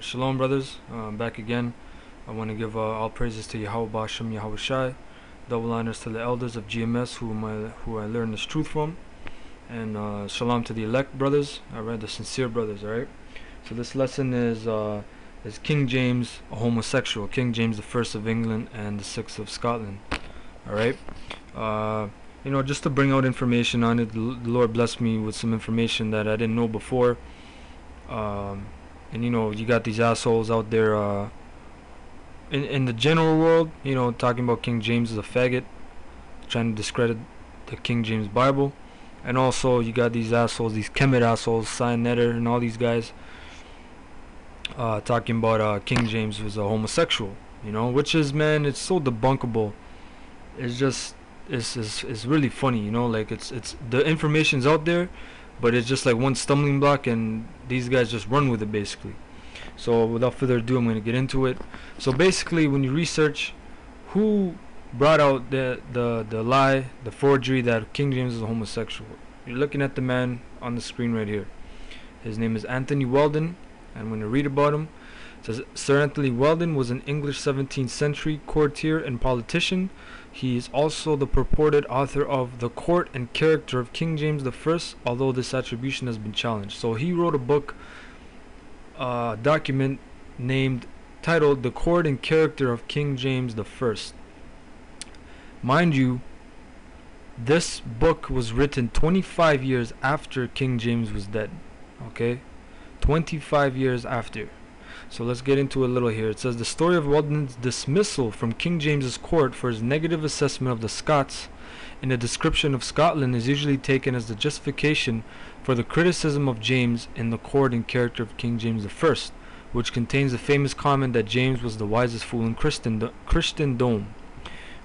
Shalom, brothers. Back again. I want to give all praises to Yahweh Bashem, Yahweh Shai. Double honors to the elders of GMS who I learned this truth from. And shalom to the elect brothers. Alright, the sincere brothers, alright? So this lesson is King James, a homosexual. King James the First of England and the Sixth of Scotland. Alright? Just to bring out information on it, the Lord blessed me with some information that I didn't know before. And you got these assholes out there in the general world, talking about King James as a faggot, trying to discredit the King James Bible. And also you got these assholes, these Kemet assholes, slander and all these guys talking about King James was a homosexual, which is, man, it's so debunkable. It's just it's really funny, like it's the information's out there, but it's just like one stumbling block and these guys just run with it basically. So without further ado, I'm going to get into it. So basically, when you research who brought out the lie, the forgery that King James is a homosexual, you're looking at the man on the screen right here. His name is Anthony Weldon, and when you read about him, it says Sir Anthony Weldon was an English 17th century courtier and politician. He is also the purported author of The Court and Character of King James I, although this attribution has been challenged. So he wrote a book, document titled The Court and Character of King James I. Mind you, this book was written 25 years after King James was dead. Okay? 25 years after. So let's get into it a little here. It says the story of Weldon's dismissal from King James's court for his negative assessment of the Scots in the description of Scotland is usually taken as the justification for the criticism of James in The Court and Character of King James I, which contains the famous comment that James was the wisest fool in Christendom.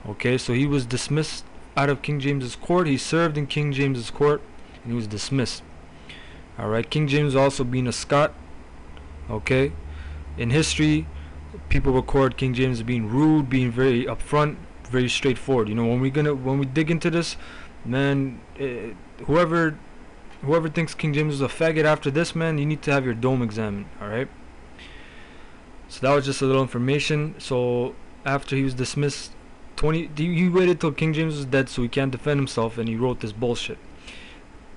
Okay, so he was dismissed out of King James's court. He served in King James's court and he was dismissed. Alright, King James also being a Scot. Okay, in history, people record King James as being rude, being very upfront, very straightforward. When we dig into this, man, whoever thinks King James was a faggot after this, man, you need to have your dome examined. All right. So that was just a little information. So after he was dismissed, he waited till King James was dead, so he can't defend himself, and he wrote this bullshit.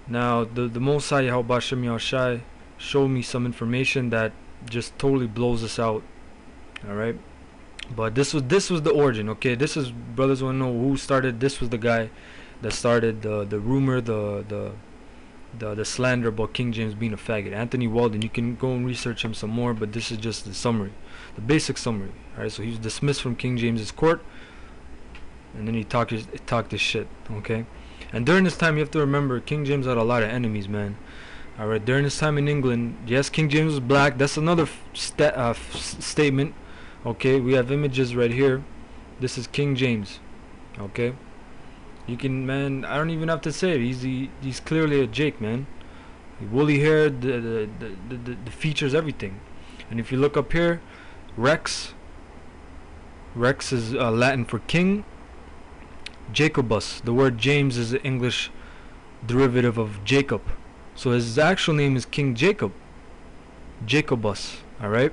Now the Most High Yahweh Bashem Yahushai showed me some information that just totally blows us out. Alright, but this was the origin. Okay, this is, brothers want to know who started. This was the guy that started the rumor, the slander about King James being a faggot. Anthony Weldon. You can go and research him some more, but this is just the summary, the basic summary. Alright, so he was dismissed from King James's court, and then he talked his shit. Okay, and during this time, you have to remember, King James had a lot of enemies, man. Alright, during his time in England, yes, King James was black. That's another statement. Okay, we have images right here. This is King James. Okay, you can, man, I don't even have to say it. He's clearly a Jake, man. Woolly hair, the features, everything. And if you look up here, Rex is Latin for king. Jacobus, the word James is the English derivative of Jacob. So his actual name is King Jacob, Jacobus. All right.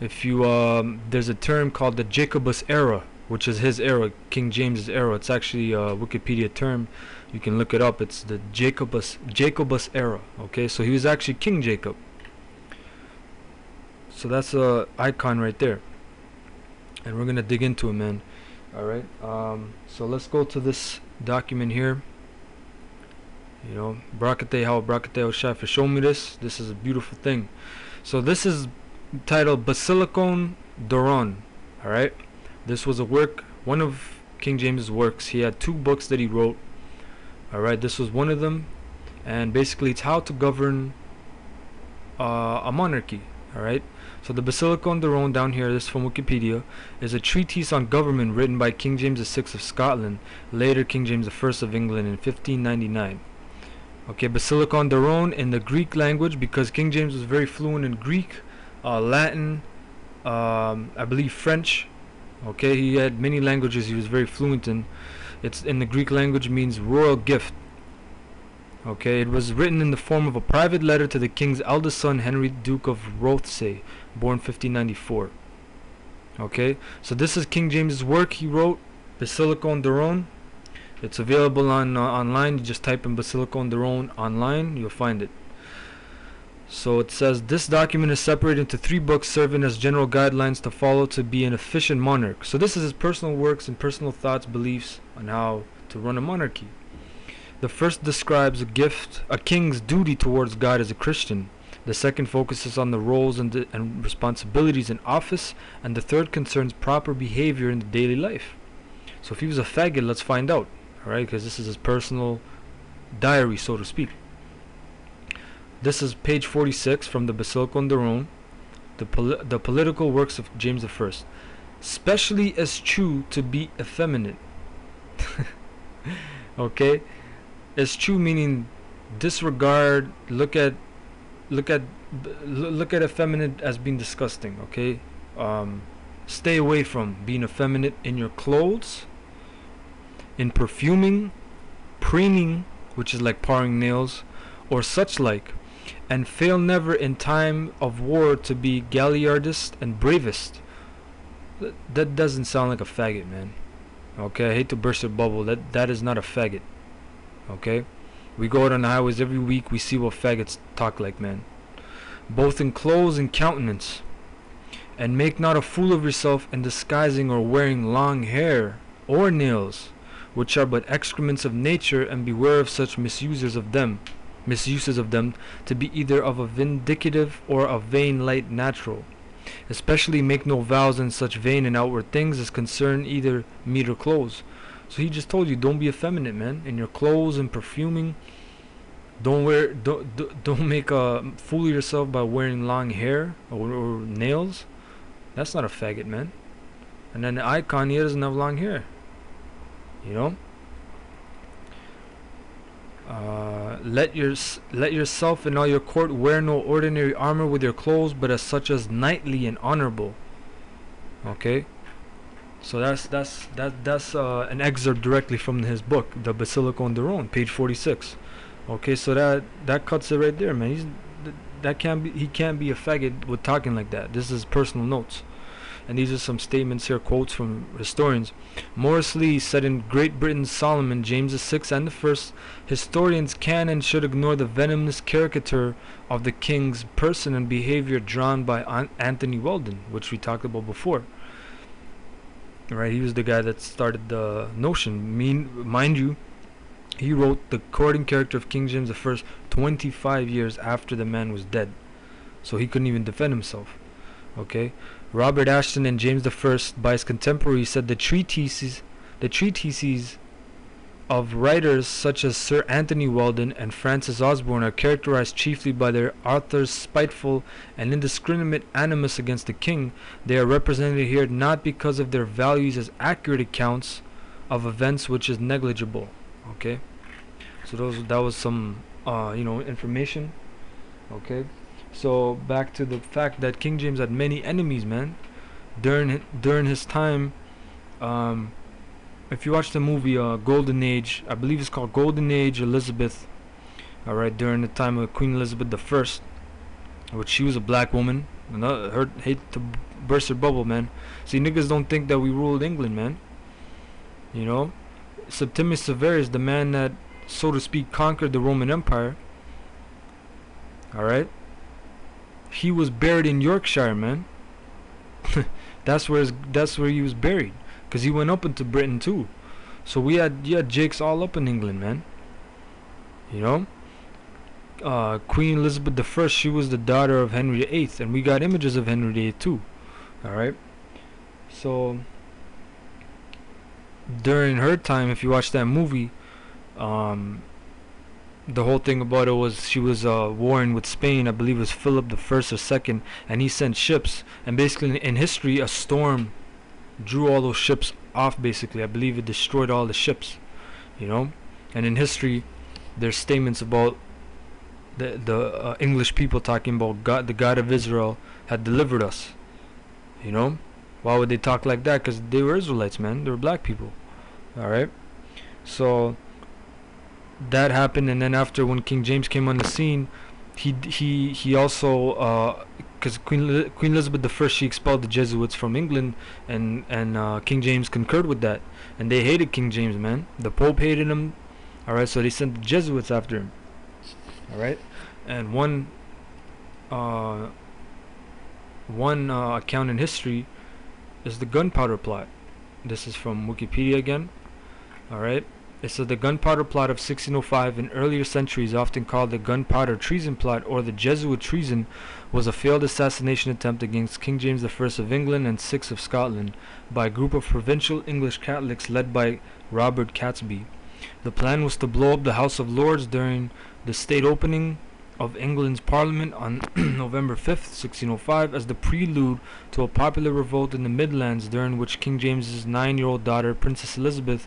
If you there's a term called the Jacobus era, which is his era, King James's era. It's actually a Wikipedia term. You can look it up. It's the Jacobus era. Okay, so he was actually King Jacob. So that's a icon right there, and we're gonna dig into it, man. All right. So let's go to this document here. Brakate how Brakate Oshai for showing me this. This is a beautiful thing. So this is titled Basilicon Doron. Alright. This was a work, one of King James's works. He had 2 books that he wrote. Alright, this was one of them. And basically it's how to govern a monarchy. Alright. So the Basilicon Doron down here, this is from Wikipedia, is a treatise on government written by King James VI of Scotland, later King James I of England in 1599. Okay, Basilicon Doron in the Greek language, because King James was very fluent in Greek, Latin, I believe French. Okay, he had many languages he was very fluent in. It's in the Greek language, means royal gift. Okay, it was written in the form of a private letter to the king's eldest son, Henry, Duke of Rothesay, born 1594. Okay, so this is King James's work he wrote, Basilicon Daron. It's available on online. You just type in Basilicon Daron online, you'll find it. So it says, this document is separated into 3 books serving as general guidelines to follow to be an efficient monarch. So this is his personal works and personal thoughts, beliefs on how to run a monarchy. The first describes a king's duty towards God as a Christian. The second focuses on the roles and responsibilities in office, and the third concerns proper behavior in the daily life. So if he was a faggot, let's find out, alright, because this is his personal diary, so to speak. This is page 46 from the Basilicon Daron, the political works of James I. Specially eschew to be effeminate. Okay, eschew meaning disregard, look at effeminate as being disgusting. Okay, stay away from being effeminate in your clothes, in perfuming, preening, which is like paring nails, or such like, and fail never in time of war to be galliardist and bravest. That doesn't sound like a faggot, man. Okay, I hate to burst your bubble. That is not a faggot. Okay, we go out on the highways every week. We see what faggots talk like, man. Both in clothes and countenance. And make not a fool of yourself in disguising or wearing long hair or nails, which are but excrements of nature, and beware of such misuses of them, to be either of a vindicative or a vain light natural. Especially make no vows in such vain and outward things as concern either meat or clothes. So he just told you, don't be effeminate, man, in your clothes and perfuming. Don't make a fool of yourself by wearing long hair or nails. That's not a faggot, man. And then the icon here doesn't have long hair. You know. Let yourself and all your court wear no ordinary armor with your clothes, but as such as knightly and honorable. Okay, so that's an excerpt directly from his book, the Basilicon Daron, page 46. Okay, so that cuts it right there, man. He can't be a faggot with talking like that. This is personal notes. And these are some statements here, quotes from historians. Morris Lee said in Great Britain's Solomon, James VI and I, historians can and should ignore the venomous caricature of the king's person and behavior drawn by Anthony Weldon, which we talked about before. Right, he was the guy that started the notion. Mind you, he wrote the court and character of King James I 25 years after the man was dead. So he couldn't even defend himself. Okay, Robert Ashton and James I, by his contemporaries, said the treatises of writers such as Sir Anthony Weldon and Francis Osborne are characterized chiefly by their author's spiteful and indiscriminate animus against the king. They are represented here not because of their values as accurate accounts of events, which is negligible. Okay, so that was some information. Okay. So back to the fact that King James had many enemies, man, during his time. If you watch the movie Golden Age, I believe it's called Golden Age Elizabeth. All right, during the time of Queen Elizabeth I, which she was a black woman. Hate to burst her bubble, man. See, niggas don't think that we ruled England, man. You know, Septimius Severus, the man that, so to speak, conquered the Roman Empire. All right. He was buried in Yorkshire, man. That's where he was buried, because he went up into Britain too. So you had Jakes all up in England, man. You know, Queen Elizabeth I, she was the daughter of Henry VIII, and we got images of Henry VIII too. All right. So during her time, if you watch that movie, the whole thing about it was she was warring with Spain. I believe it was Philip the First or Second, and he sent ships. And basically, in history, a storm drew all those ships off. Basically, I believe it destroyed all the ships. You know, and in history, there's statements about the English people talking about God, the God of Israel, had delivered us. You know, why would they talk like that? Because they were Israelites, man. They were black people. All right, so that happened, and then after, when King James came on the scene, he also, because Queen Elizabeth I, she expelled the Jesuits from England, and King James concurred with that, and they hated King James, man. The Pope hated him. All right, so they sent the Jesuits after him. All right, and uh, one account in history is the gunpowder plot. This is from Wikipedia again. All right. It says the gunpowder plot of 1605, in earlier centuries often called the gunpowder treason plot or the Jesuit treason, was a failed assassination attempt against King James I of England and VI of Scotland by a group of provincial English Catholics led by Robert Catesby. The plan was to blow up the House of Lords during the state opening of England's Parliament on November 5th, 1605, as the prelude to a popular revolt in the Midlands, during which King James's 9-year-old daughter, Princess Elizabeth,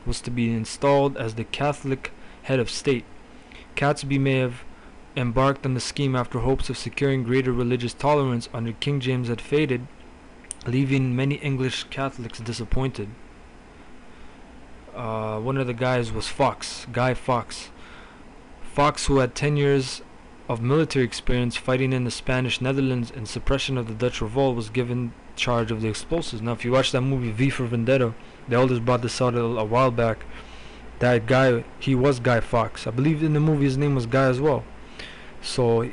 was to be installed as the Catholic head of state. Catesby may have embarked on the scheme after hopes of securing greater religious tolerance under King James had faded, leaving many English Catholics disappointed. One of the guys was Guy Fawkes. Fawkes, who had 10 years of military experience fighting in the Spanish Netherlands and suppression of the Dutch revolt, was given charge of the explosives. Now, if you watch that movie V for Vendetta, the elders brought this out a while back. That guy, he was Guy Fawkes. I believe in the movie his name was Guy as well. So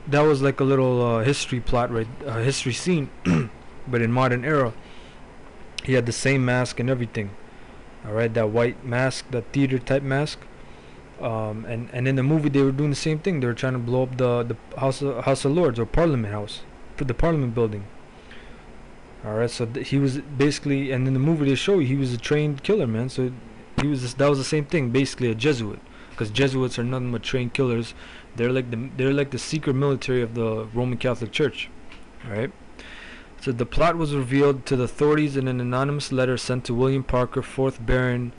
that was like a little history plot, right? History scene, but in modern era. He had the same mask and everything. All right, that white mask, that theater type mask. And in the movie they were doing the same thing. They were trying to blow up the House of Lords, or Parliament House, for the Parliament building. Alright, so he was basically, and in the movie they show you, he was a trained killer, man. So that was the same thing, basically a Jesuit, because Jesuits are nothing but trained killers. They're like the secret military of the Roman Catholic Church. Alright, so the plot was revealed to the authorities in an anonymous letter sent to William Parker, 4th Baron